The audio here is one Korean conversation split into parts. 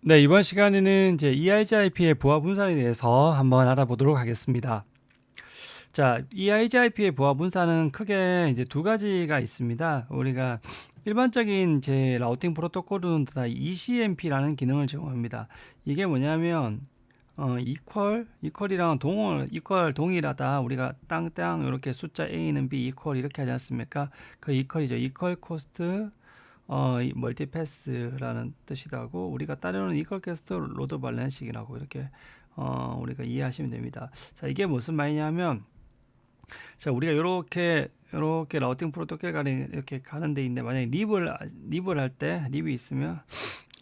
네, 이번 시간에는 이제 EIGRP의 부하 분산에 대해서 한번 알아보도록 하겠습니다. 자, EIGRP의 부하 분산은 크게 이제 두 가지가 있습니다. 우리가 일반적인 제 라우팅 프로토콜은 다 ECMP라는 기능을 제공합니다. 이게 뭐냐면 이퀄이랑 이퀄 동일하다. 우리가 땅땅 이렇게 숫자 A는 B 이퀄 이렇게 하지 않습니까? 그 이퀄이죠. 이퀄 코스트 이 멀티패스라는 뜻이기도 하고 우리가 따르는 이퀄 캐스트 로드 밸런싱이라고 이렇게 우리가 이해하시면 됩니다. 자, 이게 무슨 말이냐면 자, 우리가 이렇게 라우팅 프로토콜 간에 이렇게 가는 데 있는데 만약에 립을 할 때 립이 있으면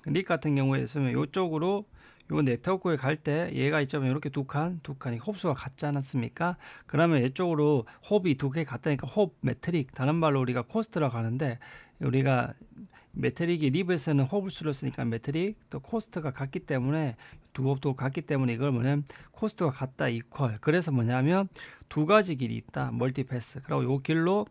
립 같은 경우에 있으면 이쪽으로 요 네트워크에 갈 때 얘가 있자면 이렇게 두 칸이 홉수가 같지 않았습니까? 그러면 이쪽으로 홉이 두 개 같다니까 홉 매트릭 다른 말로 우리가 코스트라고 하는데 우리가 매트릭이 립에서는 홉수를 쓰니까 매트릭 또 코스트가 같기 때문에 두 홉도 같기 때문에 이걸 뭐냐면 코스트가 같다 이퀄 그래서 뭐냐면 두 가지 길이 있다 멀티패스 그리고 요 길로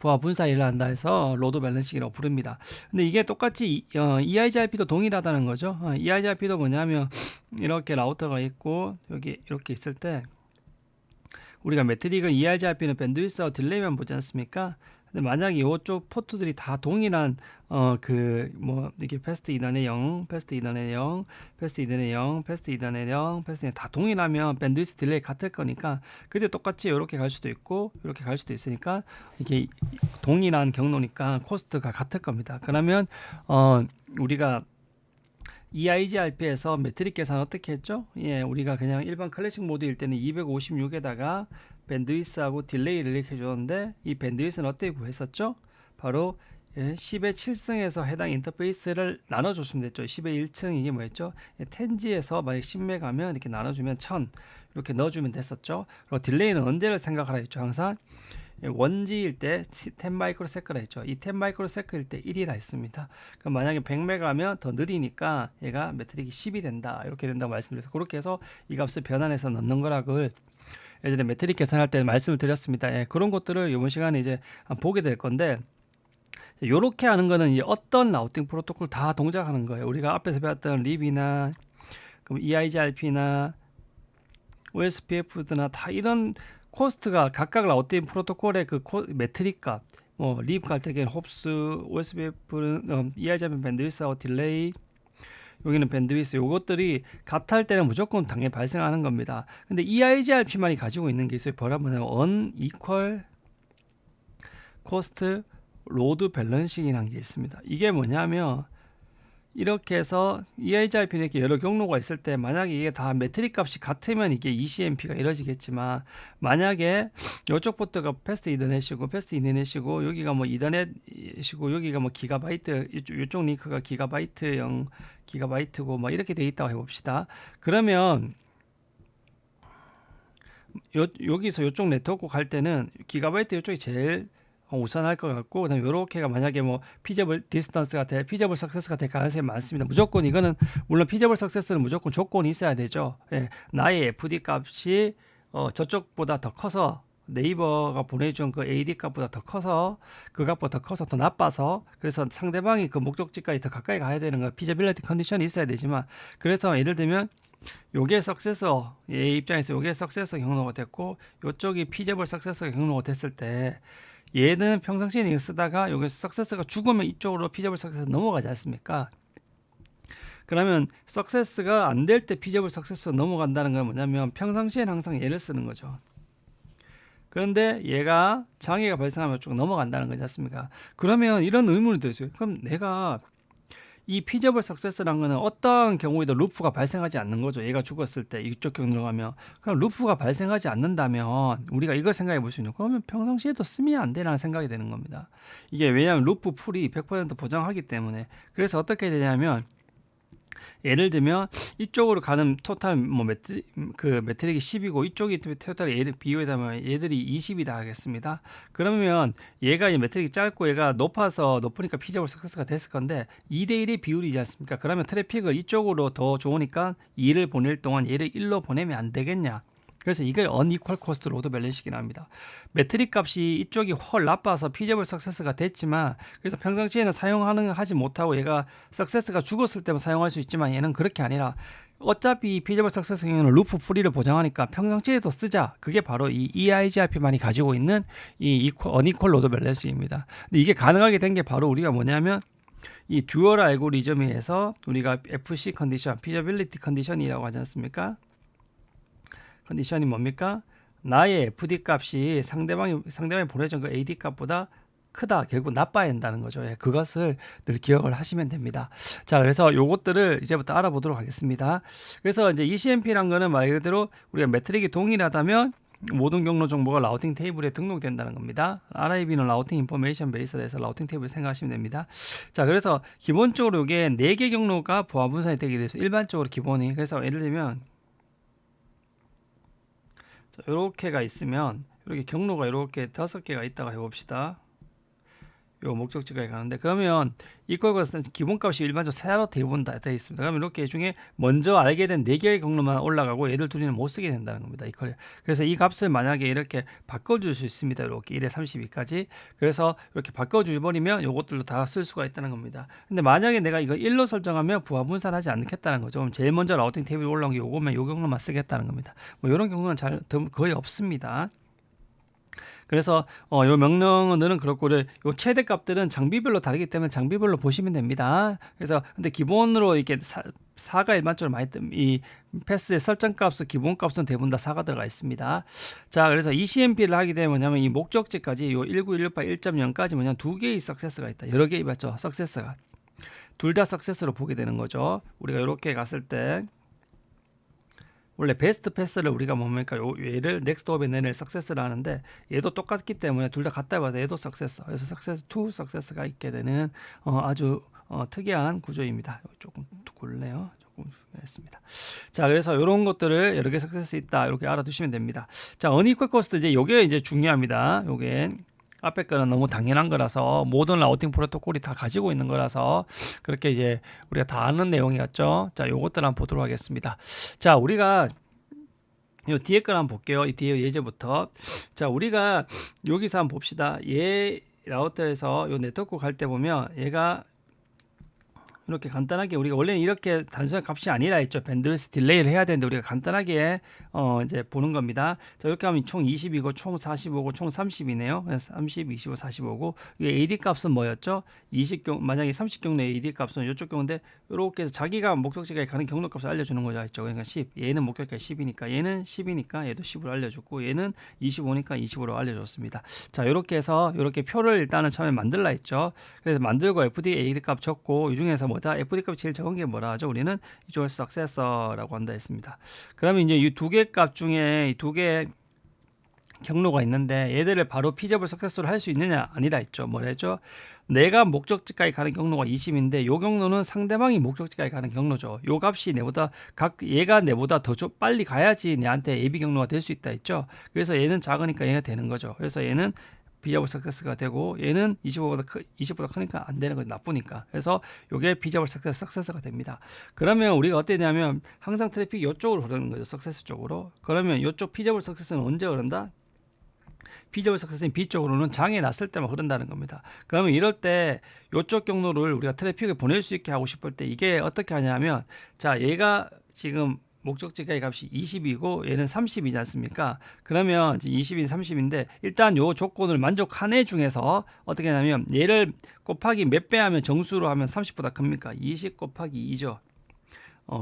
부하 분사 일을 한다 해서 로드 밸런싱이라고 부릅니다. 근데 이게 똑같이 EIGRP도 동일하다는 거죠. EIGRP도 뭐냐면 이렇게 라우터가 있고 여기 이렇게 있을 때 우리가 매트릭은 EIGRP는 밴드위스와 딜레이만 보지 않습니까? 근데 만약에 이쪽 포트들이 다 동일한 그 뭐 이렇게 패스트 이단의 0, 패스트 이단의 0, 패스트 이단의 0, 패스트 이단의 0, 패스트 이단 다 동일하면 밴드위스 딜레이 같을 거니까 그때 똑같이 이렇게 갈 수도 있고 이렇게 갈 수도 있으니까 이게 동일한 경로니까 코스트가 같을 겁니다. 그러면 우리가 EIGRP에서 매트릭 계산 어떻게 했죠? 예, 우리가 그냥 일반 클래식 모드일 때는 256에다가 밴드위스하고 딜레이를 이렇게 해줬는데 이 밴드위스는 어떻게 구했었죠? 바로 10의 7승에서 해당 인터페이스를 나눠줬으면 됐죠. 10의 1층 이게 뭐였죠? 10G에서 만약 10메가면 이렇게 나눠주면 1000 이렇게 넣어주면 됐었죠. 그리고 딜레이는 언제를 생각하라 했죠. 항상 원지일 때 10 마이크로세크라 했죠. 이 10 마이크로세크일 때 1이라 했습니다. 그럼 만약에 100메가면 더 느리니까 얘가 매트릭이 10이 된다. 이렇게 된다고 말씀드렸어요. 그렇게 해서 이 값을 변환해서 넣는 거라고 예전에 매트릭 계산할 때 말씀을 드렸습니다. 예, 그런 것들을 이번 시간에 이제 보게 될 건데 이렇게 하는 거는 어떤 라우팅 프로토콜 다 동작하는 거예요. 우리가 앞에서 배웠던 립이나 그럼 EIGRP나 OSPF나 다 이런 코스트가 각각 라우팅 프로토콜의 그 매트릭 값, 립 같은 경우는 홉스, OSPF는 EIGRP 밴드위스하고 딜레이, 여기는 밴드위스 요것들이 같을 때는 무조건 당연히 발생하는 겁니다. 근데 EIGRP만이 가지고 있는 게 있어요. 뭐라면 unequal cost load balancing이라는 게 있습니다. 이게 뭐냐면 이렇게 해서 EIGRP는 이렇게 여러 경로가 있을 때 만약에 이게 다 매트릭 값이 같으면 이게 ECMP가 이루어지겠지만 만약에 이쪽 포트가 패스트 이더넷이고 패스트 이더넷이고 여기가 뭐 이더넷이고 여기가 뭐 기가바이트 이쪽 링크가 기가바이트 0 기가바이트고 뭐 이렇게 돼 있다고 해봅시다. 그러면 여기서 이쪽 네트워크 갈 때는 기가바이트 이쪽이 제일 우선할 것 같고 그다음에 요렇게가 만약에 뭐 피저블 디스턴스가 돼 피저블 석세스가 될 가능성이 많습니다. 무조건 이거는 물론 피저블 석세스는 무조건 조건이 있어야 되죠. 예, 나의 FD 값이 저쪽보다 더 커서 네이버가 보내준 그 AD 값보다 더 커서 그 값보다 더 커서 더 나빠서 그래서 상대방이 그 목적지까지 더 가까이 가야 되는 거 피저빌리티 컨디션이 있어야 되지만 그래서 예를 들면 요게 석세서 얘 입장에서 요게 석세서 경로가 됐고 요쪽이 피저블 석세서 경로가 됐을 때 얘는 평상시에 이거 쓰다가 여기서 석세스가 죽으면 이쪽으로 피저블 석세스 넘어가지 않습니까? 그러면 석세스가 안 될 때 피저블 석세스 넘어간다는 건 뭐냐면 평상시에는 항상 얘를 쓰는 거죠. 그런데 얘가 장애가 발생하면 쭉 넘어간다는 거지 않습니까? 그러면 이런 의문이 들어요. 그럼 내가 이 피저블 석세스라는 거는 어떠한 경우에도 루프가 발생하지 않는 거죠. 얘가 죽었을 때 이쪽 경로로 가면 그럼 루프가 발생하지 않는다면 우리가 이걸 생각해 볼 수 있는 그러면 평상시에도 쓰면 안 되라는 생각이 되는 겁니다. 이게 왜냐하면 루프 풀이 100% 보장하기 때문에 그래서 어떻게 되냐면 예를 들면 이쪽으로 가는 토탈 뭐 매트릭이 10이고 이쪽이 토탈 얘를 비교해보면 얘들이 20이다 하겠습니다. 그러면 얘가 이 매트릭이 짧고 얘가 높으니까 피저블 석세스가 됐을 건데 2대1의 비율이지 않습니까? 그러면 트래픽을 이쪽으로 더 좋으니까 2를 보낼 동안 얘를 1로 보내면 안 되겠냐? 그래서 이걸 unequal cost 로드 밸런싱이라 합니다. 매트릭 값이 이쪽이 훨 나빠서 피저블 석세스가 됐지만, 그래서 평상시에는 하지 못하고 얘가 석세스가 죽었을 때만 사용할 수 있지만 얘는 그렇게 아니라 어차피 피저블 석세스 경우는 루프 프리를 보장하니까 평상시에도 쓰자. 그게 바로 이 EIGRP만이 가지고 있는 이 unequal 로드 밸런싱입니다. 근데 이게 가능하게 된 게 바로 우리가 뭐냐면 이 듀얼 알고리즘에서 우리가 FC 컨디션, 피저빌리티 컨디션이라고 하지 않습니까? 컨디션이 뭡니까? 나의 FD 값이 상대방이 보내준 그 AD 값보다 크다. 결국 나빠야 된다는 거죠. 예, 그것을 늘 기억을 하시면 됩니다. 자, 그래서 요것들을 이제부터 알아보도록 하겠습니다. 그래서 이제 ECMP란 거는 말 그대로 우리가 매트릭이 동일하다면 모든 경로 정보가 라우팅 테이블에 등록된다는 겁니다. RIB는 라우팅 인포메이션 베이스에서 라우팅 테이블 생각하시면 됩니다. 자, 그래서 기본적으로 이게 4개 경로가 부하 분산이 되게 돼서 일반적으로 기본이, 그래서 예를 들면 이렇게가 있으면, 이렇게 경로가 이렇게 5개가 있다고 해봅시다. 요 목적지까지 가는데, 그러면 이걸 것은 기본값이 일반적으로 세로 대부분 다 되어 있습니다. 그러면 이렇게 중에 먼저 알게 된 4개의 경로만 올라가고 얘들 둘이는 못 쓰게 된다는 겁니다. 그래서 이 값을 만약에 이렇게 바꿔줄 수 있습니다. 이렇게 1에 32까지. 그래서 이렇게 바꿔줘버리면 요것들도 다 쓸 수가 있다는 겁니다. 근데 만약에 내가 이거 1로 설정하면 부하 분산하지 않겠다는 거죠. 그럼 제일 먼저 라우팅 테이블 올라온 게 요거면 요 경로만 쓰겠다는 겁니다. 뭐 이런 경우는 거의 없습니다. 그래서 요 명령어들은 그렇고, 요 최대 값들은 장비별로 다르기 때문에 장비별로 보시면 됩니다. 그래서 근데 기본으로 이렇게 4가 일반적으로 많이 이 패스의 설정 값은 기본 값은 대부분 다 4가 들어가 있습니다. 자, 그래서 ECMP를 하게 되면 뭐냐면 이 목적지까지 요 19168 1.0까지 뭐냐면 2개의 석세스가 있다. 여러 개 맞죠? 석세스가 둘 다 석세스로 보게 되는 거죠. 우리가 이렇게 갔을 때 원래 베스트 패스를 우리가 뭡니까? 얘를 넥스트 오브 낸을 석세스를 하는데 얘도 똑같기 때문에 둘 다 같다 봐도 얘도 석세스. 그래서 석세스 2 석세스가 있게 되는 아주 특이한 구조입니다. 조금 굵네요. 조금 했습니다. 자, 그래서 이런 것들을 여러 개 석세스 있다. 이렇게 알아두시면 됩니다. 자, unequal cost 이제 요게 이제 중요합니다. 요게 앞에 거는 너무 당연한 거라서 모든 라우팅 프로토콜이 다 가지고 있는 거라서 그렇게 이제 우리가 다 아는 내용이었죠. 자, 요것들 한번 보도록 하겠습니다. 자, 우리가 요 뒤에 걸 한번 볼게요. 이 뒤에 예제부터. 자, 우리가 여기서 한번 봅시다. 얘 라우터에서 요 네트워크 갈 때 보면 얘가 이렇게 간단하게 우리가 원래는 이렇게 단순한 값이 아니라 했죠. 밴드위스 딜레이를 해야 되는데 우리가 간단하게 이제 보는 겁니다. 자, 이렇게 하면 총 20이고 총 45고 총 30이네요. 그래서 30, 25, 45고 이 AD 값은 뭐였죠? 20경 만약에 30경로의 AD 값은 이쪽 경우인데 이렇게 해서 자기가 목적지까지 가는 경로 값을 알려주는 거죠. 있죠. 그러니까 10. 얘는 목적지가 10이니까 얘는 10이니까 얘도 10으로 알려줬고 얘는 25니까 20으로 알려줬습니다. 자, 이렇게 해서 이렇게 표를 일단은 처음에 만들라 했죠. 그래서 만들고 FD AD 값 적고 이 중에서 뭐다? FD 값이 제일 적은 게 뭐라 하죠? 우리는 이쪽을 석세서라고 한다 했습니다. 그러면 이제 이 두 개 값 중에 이 두 개 경로가 있는데 얘들을 바로 피저블 석세서로 할 수 있느냐? 아니라 했죠. 뭐라 했죠? 내가 목적지까지 가는 경로가 20인데 요 경로는 상대방이 목적지까지 가는 경로죠. 요 값이 얘가 내보다 더 빨리 가야지 내한테 예비 경로가 될 수 있다 했죠. 그래서 얘는 작으니까 얘가 되는 거죠. 그래서 얘는 비저블 석세스가 되고 얘는 20보다 크니까 안 되는 거죠. 나쁘니까. 그래서 요게 비저블 석세스가 됩니다. 그러면 우리가 어떻게 되냐면 항상 트래픽이 이쪽으로 흐르는 거죠. 석세스 쪽으로. 그러면 이쪽 비저블 석세스는 언제 흐른다? 비저블 석세스는 B쪽으로는 장애 났을 때만 흐른다는 겁니다. 그러면 이럴 때 이쪽 경로를 우리가 트래픽을 보낼 수 있게 하고 싶을 때 이게 어떻게 하냐면, 자, 얘가 지금 목적지까지 값이 20이고 얘는 30이지 않습니까? 그러면 20인 30인데 일단 요 조건을 만족한 애 중에서 어떻게 하냐면 얘를 곱하기 몇 배 하면 정수로 하면 30보다 큽니까? 20 곱하기 2죠.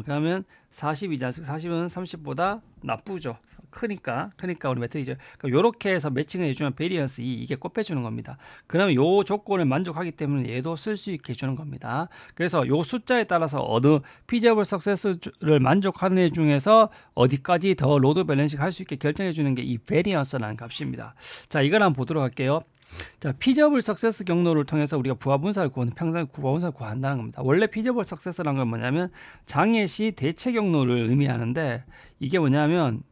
그러면 40이지 않습니까? 40은 30보다 나쁘죠. 크니까 우리 매트릭이죠. 그러니까 요렇게 해서 매칭을 해주면 베리언스 이게 곱해주는 겁니다. 그러면 요 조건을 만족하기 때문에 얘도 쓸 수 있게 해주는 겁니다. 그래서 요 숫자에 따라서 어느 피저블 석세스를 만족하는 애 중에서 어디까지 더 로드 밸런싱 할 수 있게 결정해주는 게 이 베리언스라는 값입니다. 자, 이걸 한번 보도록 할게요. 자, 피저블 석세스 경로를 통해서 우리가 부하 분사를 구하는 평상 부하 분사를 구한다는 겁니다. 원래 피저블 석세스라는 건 뭐냐면 장애 시 대체 경로를 의미하는데 이게 뭐냐면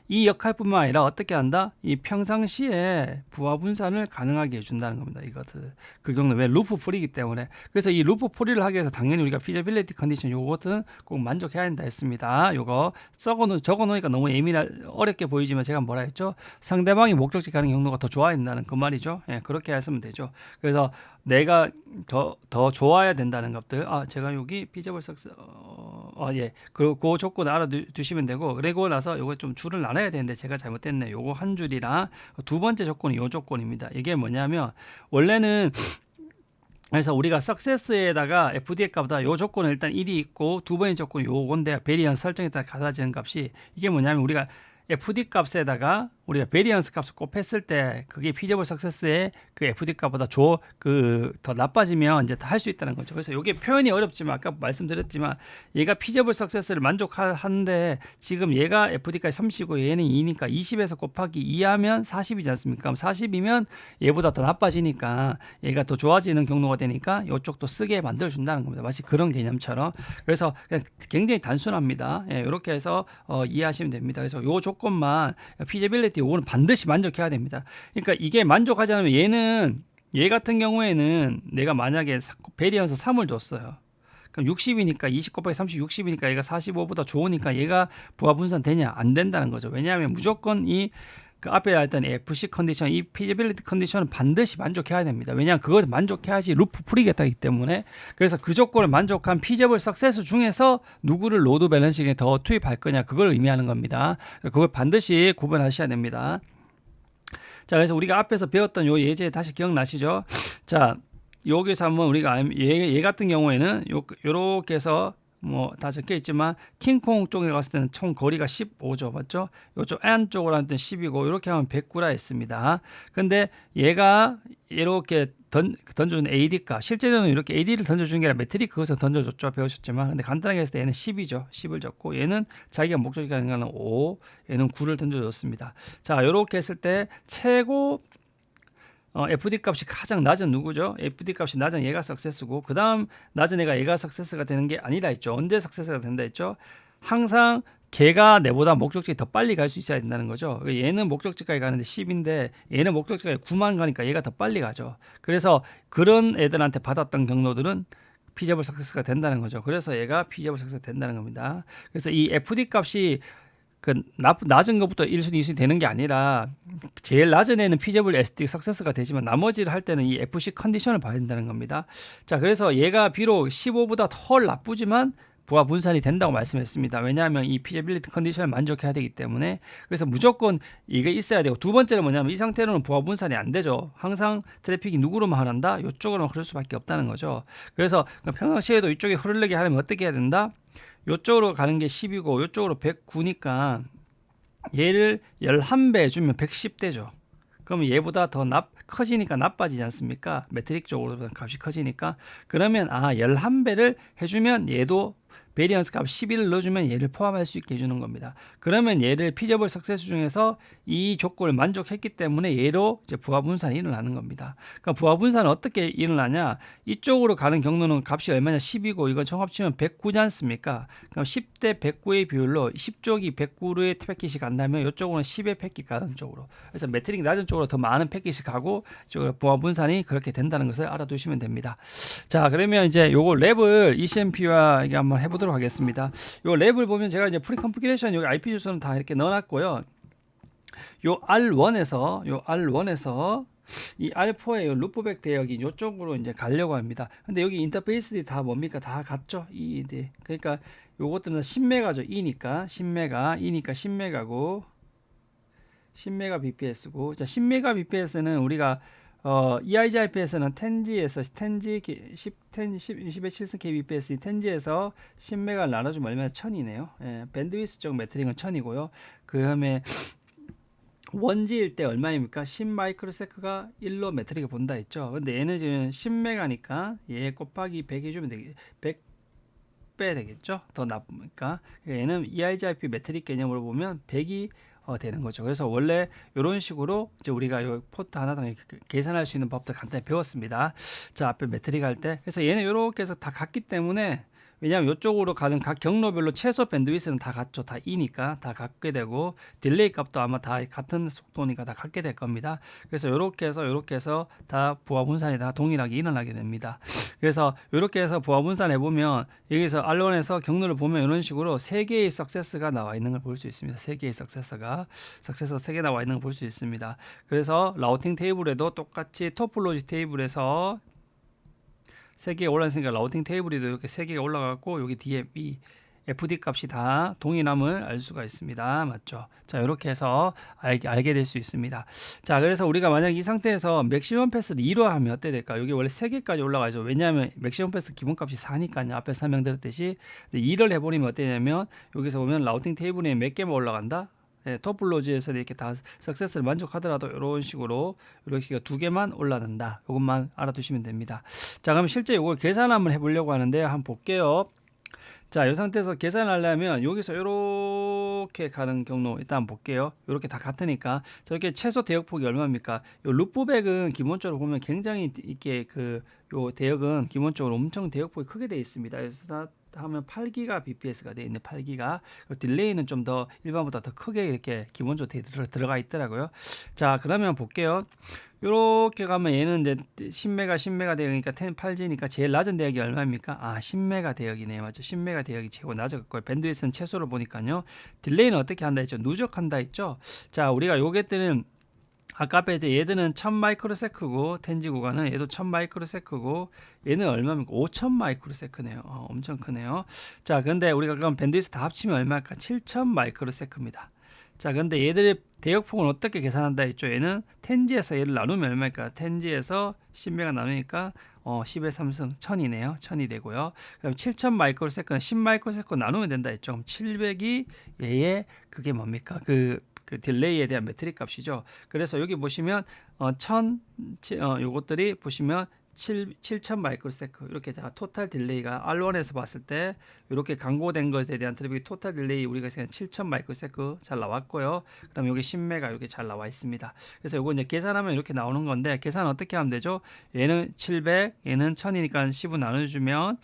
이 역할뿐만 아니라 어떻게 한다? 이 평상시에 부하 분산을 가능하게 해준다는 겁니다. 이것을 그 경우는 왜 루프 풀이기 때문에. 그래서 이 루프 풀이를 하기 위해서 당연히 우리가 피저빌리티 컨디션 요것은 꼭 만족해야 한다 했습니다. 요거 적어놓으니까 너무 어렵게 보이지만 제가 뭐라 했죠? 상대방이 목적지 가는 경로가 더 좋아야 된다는 그 말이죠. 예, 그렇게 하시면 되죠. 그래서 내가 더 좋아야 된다는 것들. 제가 여기 피저블 석스 예. 그 조건을 알아두시면 되고, 그리고 나서 요거 좀 줄을 나눠야 되는데 제가 잘못됐네. 요거 한 줄이랑 두 번째 조건이 요 조건입니다. 이게 뭐냐면 원래는 그래서 우리가 석세스에다가 FD의 값보다 요 조건은 일단 1이 있고 두 번째 조건이 요건데 베리언스 설정에 따라 가져지는 값이 이게 뭐냐면 우리가 FD 값에다가 우리가 베리언스 값을 곱했을 때 그게 피저블 석세스의 그 FD 값보다 더 나빠지면 이제 할 수 있다는 거죠. 그래서 이게 표현이 어렵지만 아까 말씀드렸지만 얘가 피저블 석세스를 만족하는데 지금 얘가 FD까지 30이고 얘는 2니까 20에서 곱하기 2하면 40이지 않습니까? 그럼 40이면 얘보다 더 나빠지니까 얘가 더 좋아지는 경로가 되니까 이쪽도 쓰게 만들어준다는 겁니다. 마치 그런 개념처럼. 그래서 굉장히 단순합니다. 예, 이렇게 해서 이해하시면 됩니다. 그래서 요 조건만 피저빌리티 요거는 반드시 만족해야 됩니다. 그러니까 이게 만족하지 않으면 얘 같은 경우에는 내가 만약에 베리언스 3을 줬어요. 그럼 60이니까 20 곱하기 30 60이니까 얘가 45보다 좋으니까 얘가 부하 분산 되냐? 안 된다는 거죠. 왜냐하면 무조건 그 앞에 했던 FC 컨디션, 이 피지빌리티 컨디션은 반드시 만족해야 됩니다. 왜냐하면 그것을 만족해야지 루프 풀이겠다 하기 때문에. 그래서 그 조건을 만족한 피저블 석세스 중에서 누구를 로드 밸런싱에 더 투입할 거냐 그걸 의미하는 겁니다. 그걸 반드시 구분하셔야 됩니다. 자, 그래서 우리가 앞에서 배웠던 요 예제 다시 기억나시죠? 자, 여기서 한번 우리가 얘 같은 경우에는 요렇게 해서 뭐 다 적혀 있지만 킹콩 쪽에 갔을 때는 총 거리가 15죠. 맞죠? 요쪽 N 쪽으로 하면 10이고 이렇게 하면 109라 했습니다. 근데 얘가 이렇게 던져준 AD 값, 실제로는 이렇게 AD를 던져주는 게 아니라 매트릭 그것을 던져줬죠. 배우셨지만 근데 간단하게 했을 때 얘는 10이죠. 10을 줬고 얘는 자기가 목적이 가는 거는 5, 얘는 9를 던져줬습니다. 자, 이렇게 했을 때 최고 FD 값이 가장 낮은 누구죠? FD 값이 낮은 얘가 석세스고 그 다음 낮은 얘가 석세스가 되는 게 아니다 했죠. 언제 석세스가 된다 했죠? 항상 걔가 내보다 목적지에 더 빨리 갈 수 있어야 된다는 거죠. 얘는 목적지까지 가는데 10인데 얘는 목적지까지 9만 가니까 얘가 더 빨리 가죠. 그래서 그런 애들한테 받았던 경로들은 피저블 석세스가 된다는 거죠. 그래서 얘가 피저블 석세스가 된다는 겁니다. 그래서 이 FD 값이 낮은 것부터 1순위, 2순위 되는 게 아니라 제일 낮은 애는 피저블 SD 석세스가 되지만 나머지를 할 때는 이 FC 컨디션을 봐야 된다는 겁니다. 자, 그래서 얘가 비록 15보다 덜 나쁘지만 부하 분산이 된다고 말씀했습니다. 왜냐하면 이 피저빌리티 컨디션을 만족해야 되기 때문에. 그래서 무조건 이게 있어야 되고, 두 번째는 뭐냐면 이 상태로는 부하 분산이 안 되죠. 항상 트래픽이 누구로만 흐른다? 이쪽으로만 흐를 수밖에 없다는 거죠. 그래서 평상시에도 이쪽에 흐르게 하려면 어떻게 해야 된다? 이쪽으로 가는 게 10이고 이쪽으로 109니까 얘를 11배 주면 110대죠. 그러면 얘보다 더 커지니까 나빠지지 않습니까? 매트릭 쪽으로 값이 커지니까. 그러면 11배를 해주면 얘도 베리언스 값 11을 넣어주면 얘를 포함할 수 있게 해주는 겁니다. 그러면 얘를 피저블 석세스 중에서 이 조건을 만족했기 때문에 얘로 이제 부하 분산이 일어나는 겁니다. 그러니까 부하 분산은 어떻게 일어나냐? 이쪽으로 가는 경로는 값이 얼마냐? 10이고 이거 총합치면 109지 않습니까? 그럼 10대 109의 비율로 10쪽이 109의 패킷이 간다면 이쪽으로는 10의 패킷 가는 쪽으로. 그래서 매트릭 낮은 쪽으로 더 많은 패킷이 가고 부하 분산이 그렇게 된다는 것을 알아두시면 됩니다. 자, 그러면 이제 요거 랩을 ECMP와 이게 한번 해보도록 하겠습니다. 요 랩을 보면 제가 이제 프리 컴피레이션 여기 IP 주소는 다 이렇게 넣어놨고요. 요 R1에서 이 R4의 요 루프백 대역이 이쪽으로 이제 가려고 합니다. 근데 여기 인터페이스들이 다 뭡니까? 다 같죠? 그러니까 요것들은 10메가죠. 2니까 10메가고 10메가 bps고. 자, 10메가 bps는 우리가 EIGIP에서는 10에 7승 kbps 10에서 10메가를 나눠주면 얼마나 1000이네요. 예, 밴드위스 쪽 매트릭은 1000이고요. 그 다음에 원지일 때 얼마입니까? 10 마이크로세크가 1로 매트릭을 본다 했죠. 근데 얘는 지금 10메가니까 얘 곱하기 100 해주면 100배 되겠죠. 더 나쁘니까. 얘는 EIGIP 매트릭 개념으로 보면 100이 되는 거죠. 그래서 원래 이런 식으로 이제 우리가 요 포트 하나당 계산할 수 있는 법도 간단히 배웠습니다. 자, 앞에 매트릭 할 때. 그래서 얘는 이렇게 해서 다 같기 때문에 왜냐하면 이쪽으로 가는 각 경로별로 최소 밴드위스는 다 같죠. 다 E니까 다 갖게 되고 딜레이 값도 아마 다 같은 속도니까 다 갖게 될 겁니다. 그래서 이렇게 해서 다 부하 분산이 다 동일하게 일어나게 됩니다. 그래서 이렇게 해서 부하 분산 해보면 여기서 R1에서 경로를 보면 이런 식으로 3개의 석세스가 나와 있는 걸 볼 수 있습니다. 3개의 석세스가 3개 나와 있는 걸 볼 수 있습니다. 그래서 라우팅 테이블에도 똑같이 토폴로지 테이블에서 3개가 올라있으니까 라우팅 테이블에도 이렇게 3개가 올라가고 여기 뒤에 이 FD 값이 다 동일함을 알 수가 있습니다. 맞죠? 자, 이렇게 해서 알게 될 수 있습니다. 자, 그래서 우리가 만약 이 상태에서 맥시멈 패스를 2로 하면 어떻게 될까? 여기 원래 3개까지 올라가죠. 왜냐하면 맥시멈 패스 기본값이 4니까요. 앞에 설명드렸듯이 2를 해버리면 어떻게 되냐면 여기서 보면 라우팅 테이블에 몇 개만 올라간다? 네, 토플로지에서 이렇게 다 석세스를 만족하더라도 이런 식으로 이렇게 2개만 올라간다. 이것만 알아두시면 됩니다. 자, 그럼 실제 이걸 계산 한번 해보려고 하는데 한번 볼게요. 자, 이 상태에서 계산하려면 여기서 이렇게 가는 경로 일단 한번 볼게요. 이렇게 다 같으니까 저렇게 최소 대역폭이 얼마입니까? 요 루프백은 기본적으로 보면 굉장히 이렇게 요 대역은 기본적으로 엄청 대역폭이 크게 되어 있습니다. 그래서 다 하면 8기가 bps가 되어 있는 8기가 딜레이는 좀 더 일반보다 더 크게 이렇게 기본적으로 들어가 있더라고요. 자, 그러면 볼게요. 요렇게 가면 얘는 이제 10메가 대역이니까 8G니까 제일 낮은 대역이 얼마입니까? 아, 10메가 대역이네요. 맞죠? 10메가 대역이 최고 낮았고요. 밴드위스는 최소로 보니까요. 딜레이는 어떻게 한다 했죠? 누적한다 했죠? 자, 우리가 요게 때는 아까 앞에 얘들은 1000 마이크로세크고 텐지 구간은 얘도 1000 마이크로세크고 얘는 얼마입니까? 5000 마이크로세크네요. 엄청 크네요. 자, 근데 우리가 그럼 밴드위스 다 합치면 얼마일까? 7000 마이크로세크입니다. 자, 근데 얘들의 대역폭은 어떻게 계산한다 했죠? 얘는 텐지에서 얘를 나누면 얼마일까? 텐지에서 10메가 나누니까 10의 3승 1000이네요. 1000이 되고요. 그럼 7000 마이크로세크는 10 마이크로세크 나누면 된다 했죠? 그럼 700이 얘의 그게 뭡니까? 그 딜레이에 대한 매트릭 값이죠. 그래서 여기 보시면 1000 요것들이 보시면 7000 마이크로세크 이렇게 다 토탈 딜레이가 R1에서 봤을 때 이렇게 광고된 것에 대한 트래픽 토탈 딜레이 우리가 생각한 7000 마이크로세크 잘 나왔고요. 그다음 여기 10메가 이렇게 잘 나와 있습니다. 그래서 이거 이제 계산하면 이렇게 나오는 건데 계산 어떻게 하면 되죠? 얘는 700, 얘는 1000이니까 10을 나눠주면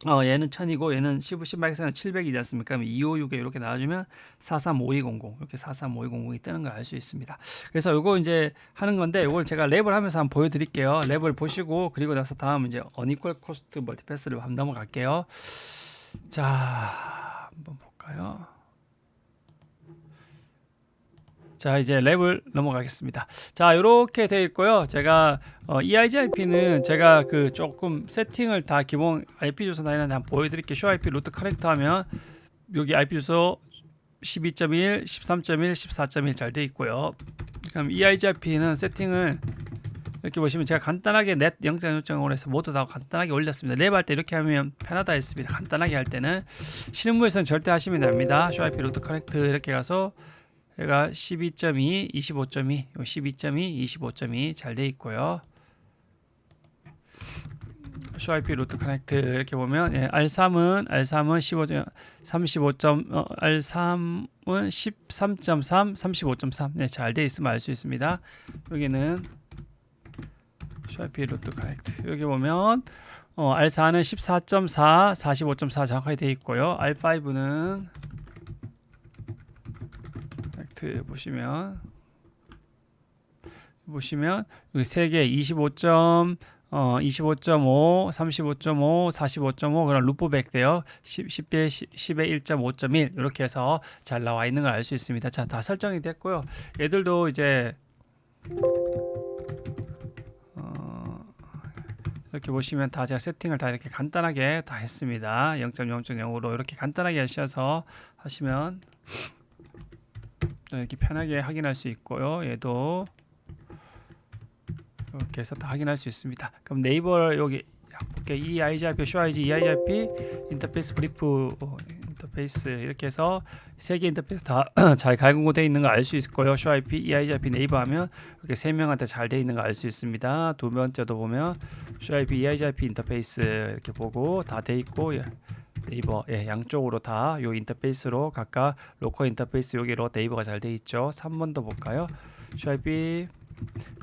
얘는 1000이고 얘는 10마이크로세크는 700이지 않습니까? 그럼 256에 이렇게 나와주면 435200 이렇게 435200이 뜨는 걸 알 수 있습니다. 그래서 이거 이제 하는 건데 이걸 제가 랩을 하면서 한번 보여드릴게요. 랩을 보시고 그리고 나서 다음 이제 어니퀄 코스트 멀티패스를 한번 넘어갈게요. 자, 한번 볼까요? 자, 이제 랩을 넘어가겠습니다. 자, 이렇게 되어 있고요. 제가 EIGIP는 제가 조금 세팅을 다 기본 IP 주소 나이는 한번 보여드릴게요. 쇼 IP 루트 커넥터 하면 여기 IP 주소 12.1, 13.1, 14.1 잘 되어 있고요. 그럼 EIGIP는 세팅을 이렇게 보시면 제가 간단하게 넷 0.0.5로 해서 모두 다 간단하게 올렸습니다. 랩 할 때 이렇게 하면 편하다 했습니다. 간단하게 할 때는 실무에서는 절대 하시면 됩니다. 쇼 IP 루트 커넥트 이렇게 가서 얘가 12.2, 25.2, 12.2, 25.2 잘 돼 있고요. 쇼 IP 루트 커넥트 이렇게 보면 R3은 15, 35. R3은 13.3, 35.3 네, 잘 돼 있으면 알 수 있습니다. 여기는 쇼 IP 루트 커넥트 여기 보면 R4는 14.4, 45.4 정확하게 돼 있고요. R5는 보시면 여기 3개 25.5, 35.5, 45.5 그런 루프백 돼요. 10에 1.5.1 이렇게 해서 잘 나와 있는 걸 알 수 있습니다. 자, 다 설정이 됐고요. 얘들도 이제 이렇게 보시면 다 제가 세팅을 다 이렇게 간단하게 다 했습니다. 0.0.0으로 이렇게 간단하게 하셔서 하시면 이렇게 편하게 확인할 수 있고요. 얘도 이렇게 해서 다 확인할 수 있습니다. 그럼 네이버 여기 볼게요. EIGIP, 쇼IG, EIGIP, 인터페이스 브리프, 인터페이스 이렇게 해서 세 개 인터페이스 다 잘 가공되어 있는 걸 알 수 있고요. 쇼IP, EIGIP 네이버 하면 이렇게 세 명한테 잘 되어 있는 걸 알 수 있습니다. 두 번째도 보면 쇼IP, EIGIP 인터페이스 이렇게 보고 다 되어 있고 네이버 양쪽으로 다 요 인터페이스로 각각 로컬 인터페이스 여기로 네이버가 잘 돼 있죠. 3번도 볼까요? 쇼IP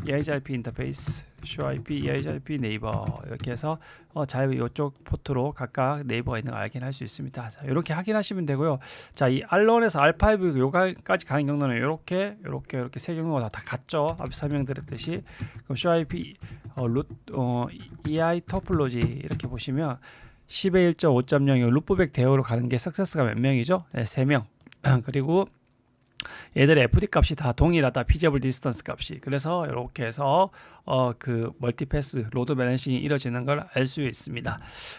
EIGRP 인터페이스, show IP, EIGRP 네이버 이렇게 해서 잘 이쪽 포트로 각각 네이버가 있는 걸 확인할 수 있습니다. 자, 이렇게 확인하시면 되고요. 자, 이 R1에서 R5 요까지 가는 경로는 이렇게 세 경로가 다 같죠. 앞에 설명드렸듯이. 그럼 show IP EI 토폴로지 이렇게 보시면 10의 1.5.0 루프백 대우로 가는 게 석세스가 몇 명이죠? 네, 3명. 그리고 얘들의 FD 값이 다 동일하다. 피저블 디스턴스 값이. 그래서 이렇게 해서 그 멀티패스 로드 밸런싱이 이루어지는 걸 알 수 있습니다.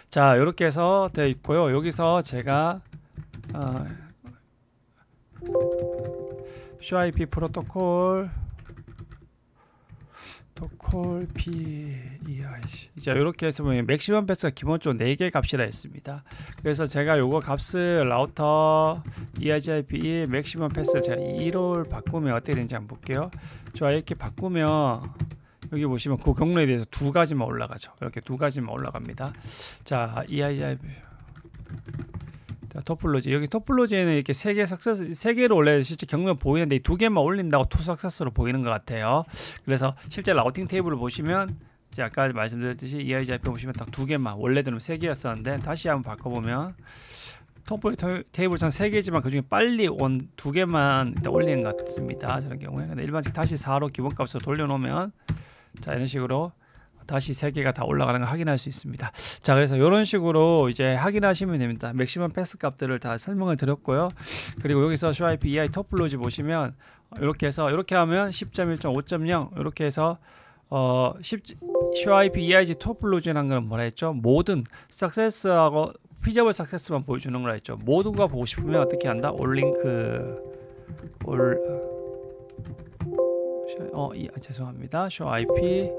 자, 이렇게 해서 되어 있고요. 여기서 제가 show IP 프로토콜 PEIC. 자, 이렇게 해서 보면 맥시멈 패스가 기본적으로 4개 값이라 했습니다. 그래서 제가 요거 값을 라우터 EIGRP 맥시멈 패스를 제가 2로 바꾸면 어떻게 되는지 한번 볼게요. 자, 이렇게 바꾸면 여기 보시면 그 경로에 대해서 2가지만 올라가죠. 이렇게 2가지만 올라갑니다. 자, EIGRP 토폴로지. 여기 토폴로지에는 이렇게 3개 석세스, 3개로 원래 실제 경로 보이는데 이 2개만 올린다고 투 석세스로 보이는 것 같아요. 그래서 실제 라우팅 테이블을 보시면 이제 아까 말씀드렸듯이 EIGRP 보시면 딱 2개만, 원래대로 3개였었는데 다시 한번 바꿔보면 토폴로지 테이블상 3개지만 그 중에 빨리 온 2개만 일단 올리는 것 같습니다. 저런 경우에. 근데 일반적으로 다시 4로 기본값으로 돌려놓으면 자, 이런 식으로 다시 3개가 다 올라가는 걸 확인할 수 있습니다. 자, 그래서 이런 식으로 이제 확인하시면 됩니다. 맥시멈 패스 값들을 다 설명을 드렸고요. 그리고 여기서 show IP EI 토폴로지 보시면 이렇게 해서 이렇게 하면 10.1.5.0 이렇게 해서 show IP EIG 토폴로지라는 건 뭐라 했죠? 모든 석세스하고 피저블 석세스만 보여주는 거라 했죠. 모든 거 보고 싶으면 어떻게 한다? 죄송합니다. show IP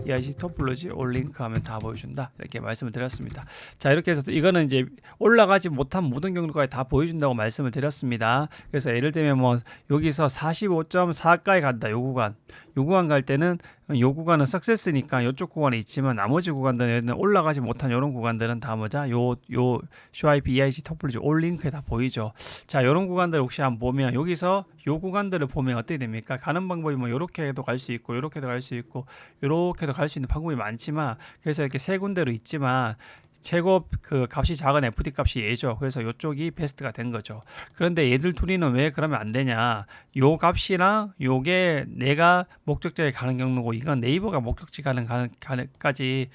EIG 토폴로지 올 링크 하면 다 보여준다. 이렇게 말씀을 드렸습니다. 자, 이렇게 해서 이거는 이제 올라가지 못한 모든 경로까지 다 보여준다고 말씀을 드렸습니다. 그래서 예를 들면 뭐 여기서 45.4까지 간다. 요 구간 갈 때는 요 구간은 석세스니까 이쪽 구간에 있지만 나머지 구간들은 올라가지 못한 이런 구간들은 다 뭐자 요 show IP EIG 토폴로지 올 링크에 다 보이죠. 자, 이런 구간들 혹시 한번 보면 여기서 요 구간들을 보면 어떻게 됩니까? 가는 방법이 뭐 요렇게도 갈 수 있고 요렇게도 갈 수 있고 요렇게도 갈 수 있는 방법이 많지만 그래서 이렇게 세 군데로 있지만 최고 그 값이 작은 FD 값이 얘죠. 그래서 이쪽이 베스트가 된 거죠. 그런데 얘들 둘이는 왜 그러면 안 되냐? 요 값이랑 요게 내가 목적지에 가는 경로고 이건 네이버가 목적지 가는까지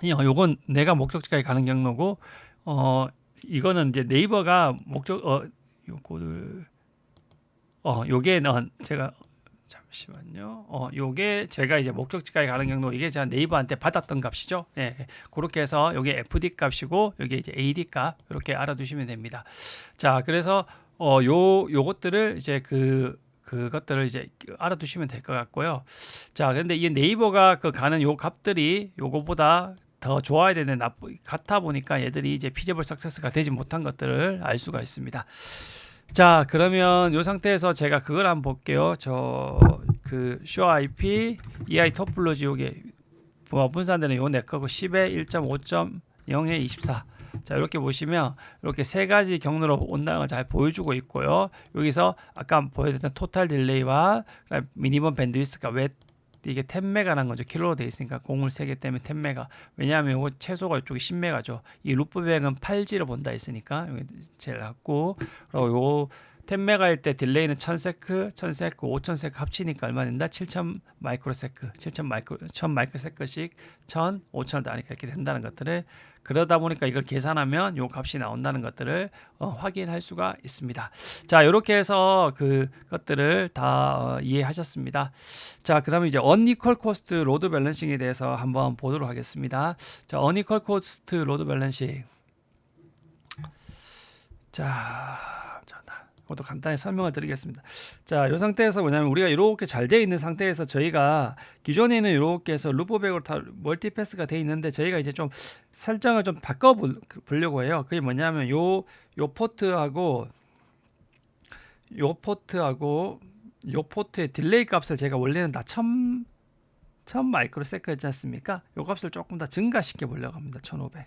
요건 내가 목적지까지 가는 경로고 이거는 이제 네이버가 요거를 요게는 제가 잠시만요. 요게 제가 이제 목적지까지 가는 경로 이게 제가 네이버한테 받았던 값이죠. 예, 그렇게 해서 요게 FD 값이고 요게 이제 AD 값 이렇게 알아두시면 됩니다. 자, 그래서 요것들을 이제 그것들을 이제 알아두시면 될 것 같고요. 자, 근데 이 네이버가 가는 요 값들이 요거보다 더 좋아야 되는 같아 보니까 얘들이 이제 피저블 석세스가 되지 못한 것들을 알 수가 있습니다. 자, 그러면 이 상태에서 제가 그걸 한번 볼게요. show IP EI 토폴로지 요게 분산되는 요 네트워크 10의 1.5.0의 24. 자, 이렇게 보시면 이렇게 세 가지 경로로 온다는 걸 잘 보여주고 있고요. 여기서 아까 보여드렸던 토탈 딜레이와 미니멈 밴드위스가 왜 이게 10메가라는 거죠. 킬로로 되어 있으니까 공을 3개 때문에 10메가. 왜냐하면 이거 최소가 이쪽이 10메가죠. 이 루프백은 8G로 본다 했으니까 여기 제일 낮고 그리고 요 10메가일 때 딜레이는 1000세크, 1000세크, 5000세크 합치니까 얼마 된다? 7000 마이크로세크, 1000 마이크로세크씩 1000, 5000 하니까 이렇게 된다는 것들을 그러다 보니까 이걸 계산하면 요 값이 나온다는 것들을 확인할 수가 있습니다. 자, 이렇게 해서 그것들을 다 이해하셨습니다. 자, 그다음에 이제 unequal cost load balancing에 대해서 한번 보도록 하겠습니다. 자, unequal cost load balancing. 그것도 간단히 설명을 드리겠습니다. 자, 이 상태에서 뭐냐면 우리가 이렇게 잘 되어 있는 상태에서 저희가 기존에는 이렇게 해서 루프백으로 다 멀티패스가 되어 있는데 저희가 이제 좀 설정을 좀 바꿔 보려고 해요. 그게 뭐냐면 요 포트하고 요 포트의 딜레이 값을 제가 원래는 다 1000 마이크로세컨드였지 않습니까? 요 값을 조금 더 증가시켜 보려고 합니다. 1500.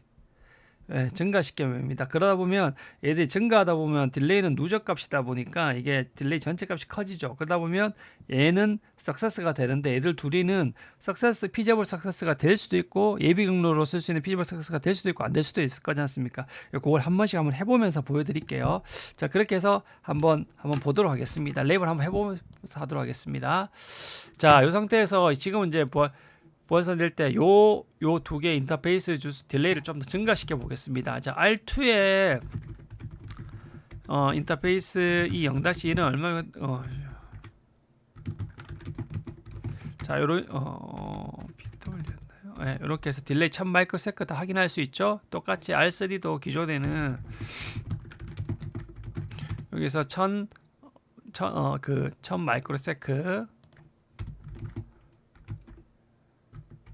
예, 증가시켜줍니다. 그러다 보면 얘들이 증가하다 보면 딜레이는 누적값이다 보니까 이게 딜레이 전체 값이 커지죠. 그러다 보면 얘는 석세스가 되는데 얘들 둘이는 석세스 피저블 석세스가 될 수도 있고 예비 경로로 쓸 수 있는 피저블 석세스가 될 수도 있고 안 될 수도 있을 거지 않습니까? 그걸 한 번씩 한번 해보면서 보여드릴게요. 자, 그렇게 해서 한번 보도록 하겠습니다. 랩을 한번 해보면서 하도록 하겠습니다. 자, 이 상태에서 지금 이제 보완선될 때 요 두 개 인터페이스 주스 딜레이를 좀 더 증가시켜 보겠습니다. 자, R2의 인터페이스 이 0-1은 얼마면 자, 요런 BW였나요? 네, 이렇게 해서 딜레이 1000 마이크로세컨드 확인할 수 있죠. 똑같이 R3도 기존에는 여기서 1000 마이크로세컨드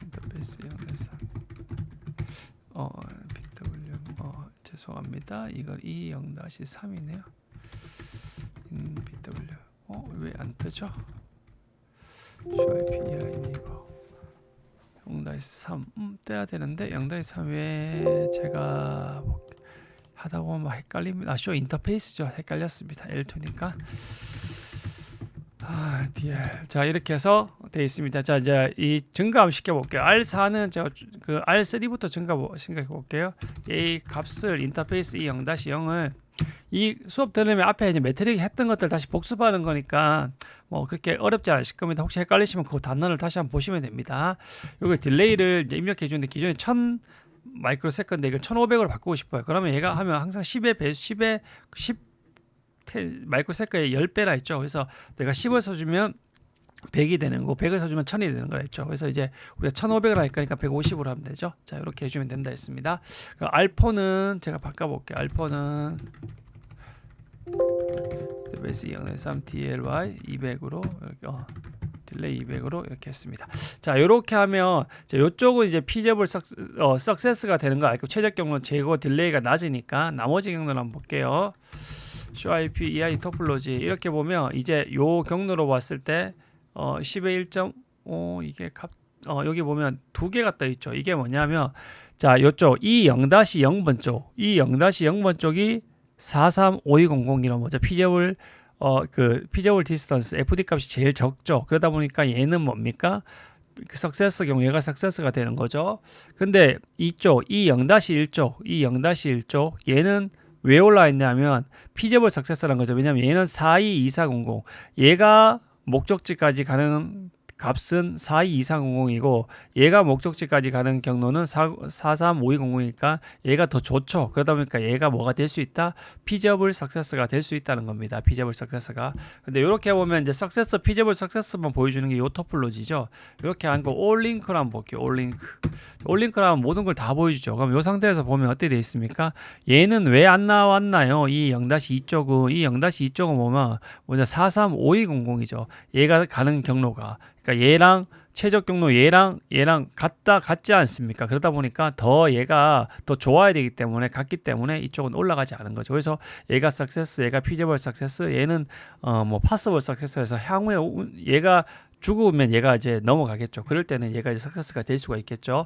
인터페이스 0-3 BW 죄송합니다. 이걸 E 0-3이네요. BW 왜 안 뜨죠? SHOIPEI 이거 0-3 떼야 되는데 0-3 왜 제가 하다 보면 막 헷갈립니다. 쇼 인터페이스죠. 헷갈렸습니다. L2니까. DL. 자, 이렇게 해서 되어 있습니다. 자, 이제 이 증가함 시켜 볼게요. R4는 제가 그 R3부터 증가해 볼게요. 이 값을 인터페이스 이 0-0을 이 수업 들으면 앞에 이제 매트릭 했던 것들 다시 복습하는 거니까 뭐 그렇게 어렵지 않으실 겁니다. 혹시 헷갈리시면 그 단어를 다시 한번 보시면 됩니다. 여기 딜레이를 이제 입력해 주는데 기존에 1000 마이크로세컨드 이걸 1500으로 바꾸고 싶어요. 그러면 얘가 하면 항상 10의 배수 10의 10 마이크로세컨드의 10배라 했죠. 그래서 내가 10을 써주면 100이 되는 거, 100을 써주면 1000이 되는 거라 했죠. 그래서 이제 우리가 1500을 할 거니까 150으로 하면 되죠. 자, 이렇게 해주면 된다 했습니다. 알포는 제가 바꿔볼게요. 알포는 베이스 0-3 DLY 200으로 이렇게 딜레이 200으로 이렇게 했습니다. 자, 이렇게 하면 이쪽은 이제 피저블 석세스가 되는 거 알고 최적 경로 제거 딜레이가 낮으니까 나머지 경로를 한번 볼게요. SHOIPEI 토폴로지 이렇게 보면 이제 요 경로로 봤을 때 10의 1.5 이게 여기 보면 두 개가 떠 있죠. 이게 뭐냐면 자, 요쪽 이 0-0번 쪽, 이 0-0번 쪽이 435200이라고 뭐죠? 피저블 피저블 디스턴스 FD 값이 제일 적죠. 그러다 보니까 얘는 뭡니까? 그 석세스 경우 얘가 석세스가 되는 거죠. 근데 이쪽 이 0-1쪽, 이 0-1쪽 얘는 왜 올라와 있냐면 피저블 석세스라는 거죠. 왜냐면 얘는 422400 얘가 목적지까지 가는 값은 422400이고 얘가 목적지까지 가는 경로는 43520이니까 얘가 더 좋죠. 그러다 보니까 얘가 뭐가 될 수 있다? 피저블 석세스가 될 수 있다는 겁니다. 피저블 석세스가. 근데 이렇게 보면 이제 석세스 피저블 석세스만 보여주는 게 요 토폴로지죠. 이렇게 한 거 올링크로 한번 볼게요. 올링크로 하면 모든 걸 다 보여주죠. 그럼 이 상태에서 보면 어떻게 되어 있습니까? 얘는 왜 안 나왔나요? 이 0-2 쪽은 이 0-2 쪽은 보면 뭐냐 43520이죠. 얘가 가는 경로가 그러니까 얘랑 최적 경로 얘랑 같지 않습니까? 그러다 보니까 더 얘가 더 좋아야 되기 때문에 같기 때문에 이쪽은 올라가지 않은 거죠. 그래서 얘가 석세스, 얘가 피저블 석세스, 얘는 뭐 파서블 석세스에서 향후에 얘가 죽으면 얘가 이제 넘어가겠죠. 그럴 때는 얘가 이제 석세스가 될 수가 있겠죠.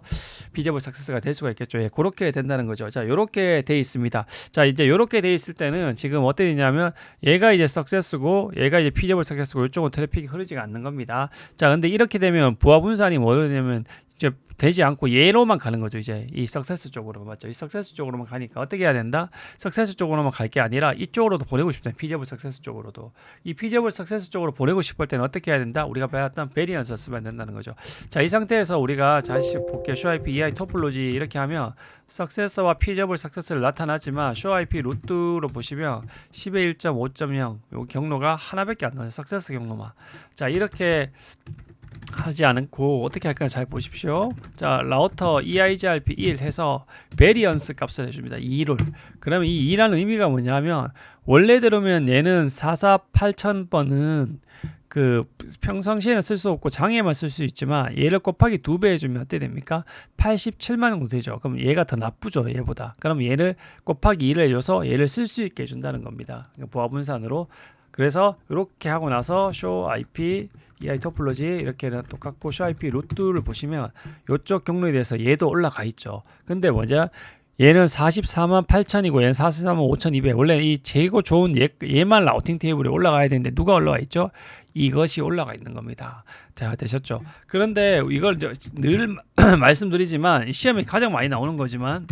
피저블 석세스가 될 수가 있겠죠. 예, 그렇게 된다는 거죠. 자, 요렇게 돼 있습니다. 자, 이제 요렇게 돼 있을 때는 지금 어떻게 되냐면 얘가 이제 석세스고 얘가 이제 피저블 석세스고 이쪽은 트래픽이 흐르지가 않는 겁니다. 자, 근데 이렇게 되면 부하 분산이 뭐냐면 이제 되지 않고 얘로만 가는 거죠. 이제 이 석세스 쪽으로 맞죠. 이 석세스 쪽으로만 가니까 어떻게 해야 된다? 석세스 쪽으로만 갈 게 아니라 이쪽으로도 보내고 싶다. 피저블 석세스 쪽으로도. 이 피저블 석세스 쪽으로 보내고 싶을 때는 어떻게 해야 된다? 우리가 배웠던 베리언스 쓰면 된다는 거죠. 자, 이 상태에서 우리가 다시 볼게요. SHOIPEI 토폴로지 이렇게 하면 석세스와 피저블 석세스를 나타나지만 SHOIP 루트로 보시면 10의 1.5.0 요 경로가 하나밖에 안 나와요. 석세스 경로만. 자, 이렇게 하지 않고 어떻게 할까요? 잘 보십시오. 자, 라우터 EIGRP 1 해서 베리언스 값을 해줍니다. 2를. 그러면 이 2라는 의미가 뭐냐면 원래대로면 얘는 448,000번은 그 평상시에는 쓸 수 없고 장애만 쓸 수 있지만 얘를 곱하기 2배 해주면 어떻게 됩니까? 87만 정도 되죠. 그럼 얘가 더 나쁘죠. 얘보다. 그럼 얘를 곱하기 2를 해줘서 얘를 쓸 수 있게 해준다는 겁니다. 부하분산으로. 그래서 이렇게 하고 나서 SHOIP EI 토폴로지 이렇게는 똑같고 SHOIP 루트를 보시면 이쪽 경로에 대해서 얘도 올라가 있죠. 근데 뭐냐? 얘는 44만 8천이고 얘는 44만 5,200. 원래 이 재고 좋은 얘만 라우팅 테이블에 올라가야 되는데 누가 올라와 있죠? 이것이 올라가 있는 겁니다. 자, 되셨죠? 그런데 이걸 늘 말씀드리지만 시험에 가장 많이 나오는 거지만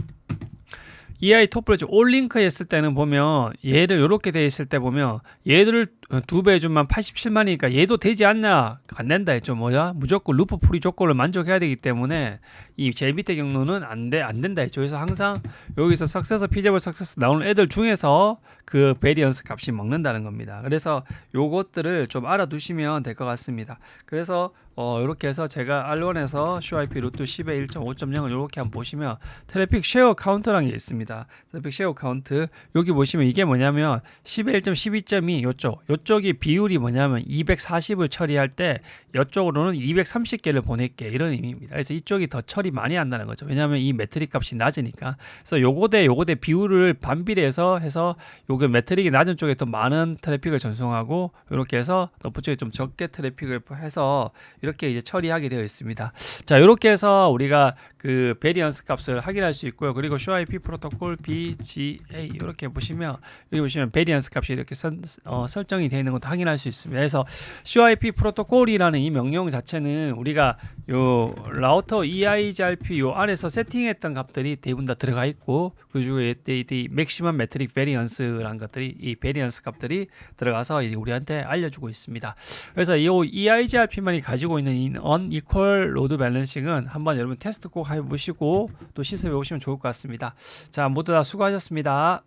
EI 토플 올링크 했을 때는 보면 얘를 이렇게 돼 있을 때 보면 얘를 2배 해주면 87만이니까 얘도 되지 않냐? 안 된다 했죠. 뭐야? 무조건 루프 풀이 조건을 만족해야 되기 때문에 이 제일 밑에 경로는 안 된다 했죠. 그래서 항상 여기서 석세서 피제블 석세서 나오는 애들 중에서 그 베리언스 값이 먹는다는 겁니다. 그래서 요것들을 좀 알아두시면 될 것 같습니다. 그래서 이렇게 해서 제가 R1에서 QIP 루트 10의 1.5.0을 이렇게 한번 보시면 트래픽 쉐어 카운트라는 게 있습니다. 트래픽 쉐어 카운트 여기 보시면 이게 뭐냐면 10의 1.12.2 요쪽이 비율이 뭐냐면 240을 처리할 때 이쪽으로는 230개를 보낼게 이런 의미입니다. 그래서 이쪽이 더 처리 많이 한다는 거죠. 왜냐하면 이 매트릭 값이 낮으니까. 그래서 요거 대 비율을 반비례해서 해서 요게 매트릭이 낮은 쪽에 더 많은 트래픽을 전송하고 이렇게 해서 높은 쪽에 좀 적게 트래픽을 해서 이렇게 이제 처리하게 되어 있습니다. 자, 이렇게 해서 우리가 그 베리언스 값을 확인할 수 있고요. 그리고 QIP 프로토콜 BGA 이렇게 보시면 여기 보시면 베리언스 값이 이렇게 설정이 되어 있는 것도 확인할 수 있습니다. 그래서 QIP 프로토콜이라는 이 명령 자체는 우리가 요 라우터 EIGRP 요 안에서 세팅했던 값들이 대부분 다 들어가 있고 그 중에 이 맥시멈 매트릭 베리언스라는 것들이 이 베리언스 값들이 들어가서 우리한테 알려주고 있습니다. 그래서 이 EIGRP만이 가지고 있는 이 unequal load balancing은 한번 여러분 테스트 꼭 해보시고 또 실습해 보시면 좋을 것 같습니다. 자, 모두 다 수고하셨습니다.